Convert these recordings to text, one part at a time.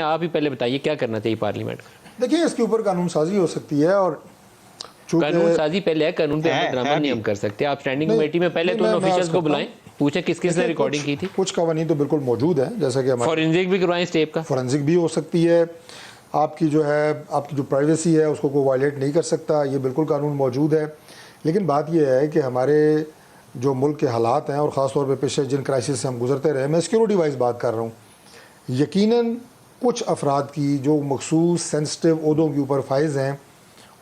آپ ہی پہلے بتائیے کیا کرنا چاہیے پارلیمنٹ کو؟ دیکھیں اس کے اوپر قانون سازی ہو سکتی ہے، اور قانون سازی پہلے ہے، قانون پہ عمل نہیں ہم کر سکتے. آپ اسٹینڈنگ کمیٹی میں پہلے تو ان آفیشلز کو بلائیں، پوچھیں کس کس نے ریکارڈنگ کی تھی. کچھ قوانین تو بالکل موجود ہیں، جیسا کہ فورینزک بھی کروائیں اسٹیپ کا. فورینزک بھی ہو سکتی ہے. آپ کی جو پرائیویسی ہے اس کو کوئی وائلیٹ نہیں کر سکتا، یہ بالکل قانون موجود ہے. لیکن بات یہ ہے کہ ہمارے جو ملک کے حالات ہیں، اور خاص طور پہ پیچھے جن کرائسس سے ہم گزرتے رہے، میں سیکیورٹی وائز بات کر رہا ہوں، یقیناً کچھ افراد کی جو مخصوص سینسٹیو عہدوں کے اوپر فائز ہیں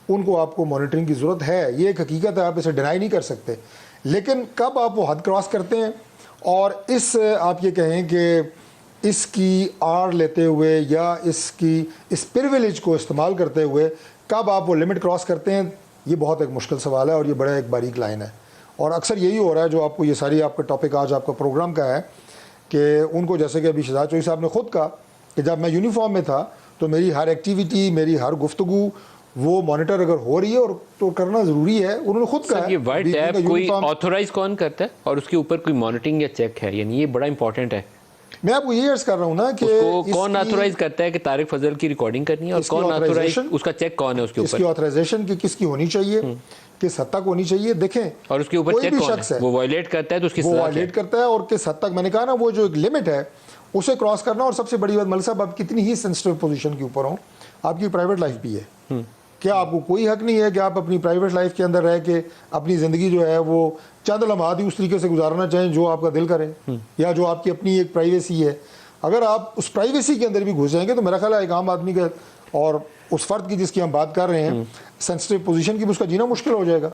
ان کو آپ کو مانیٹرنگ کی ضرورت ہے. یہ ایک حقیقت ہے، آپ اسے ڈینائی نہیں کر سکتے. لیکن کب آپ وہ حد کراس کرتے ہیں اور آپ یہ کہیں کہ اس کی آڑ لیتے ہوئے یا اس پریویلیج کو استعمال کرتے ہوئے کب آپ وہ لمٹ کراس کرتے ہیں، یہ بہت ایک مشکل سوال ہے، اور یہ بڑا ایک باریک لائن ہے. اور اکثر یہی ہو رہا ہے جو آپ کو یہ ساری آپ کا ٹاپک آج آپ کا پروگرام کا ہے کہ ان کو، جیسے کہ ابھی شہزاد چوہدری صاحب نے خود کہا کہ جب میں یونیفارم میں تھا تو میری ہر ایکٹیویٹی، میری ہر گفتگو وہ مانیٹر اگر ہو رہی ہے اور تو کرنا ضروری ہے. انہوں نے خود کہا یہ وائٹ ٹیب کوئی آتھورائز کون کرتا ہے اور اس کے اوپر کوئی مانیٹرنگ یا چیک ہے؟ یعنی یہ بڑا امپورٹنٹ ہے. میں آپ کو یہ عرض کر رہا ہوں نا کہ اس کو کون آتھورائز کرتا ہے کہ طارق فضل کی ریکارڈنگ کرنی ہے، اور کون آتھورائز، اس کا چیک کون ہے اس کے اس اوپر؟ کی آتھرائزیشن کس کی ہونی چاہیے، کس حد تک ہونی چاہیے. دیکھیں اور اس کے اوپر کوئی چیک بھی کون شخص ہے؟ وہ وائلیٹ کرتا ہے تو اس کی وہ سزا کیا وائلیٹ کرتا ہے، اور کس حد تک، میں نے کہا نا وہ جو ایک لمٹ ہے اسے کراس کرنا. اور سب سے بڑی بات مل صاحب، آپ کتنی ہی سینسٹیو پوزیشن کے اوپر ہوں، آپ کی پرائیویٹ لائف بھی ہے. کیا آپ کو کوئی حق نہیں ہے کہ آپ اپنی پرائیویٹ لائف کے اندر رہ کے اپنی زندگی جو ہے وہ چند لمحات ہی اس طریقے سے گزارنا چاہیں جو آپ کا دل کرے، یا جو آپ کی اپنی ایک پرائیویسی ہے؟ اگر آپ اس پرائیویسی کے اندر بھی گھس جائیں گے تو میرا خیال ہے ایک عام آدمی کا اور اس فرد کی جس کی ہم بات کر رہے ہیں سینسٹیو پوزیشن کی، بھی اس کا جینا مشکل ہو جائے گا.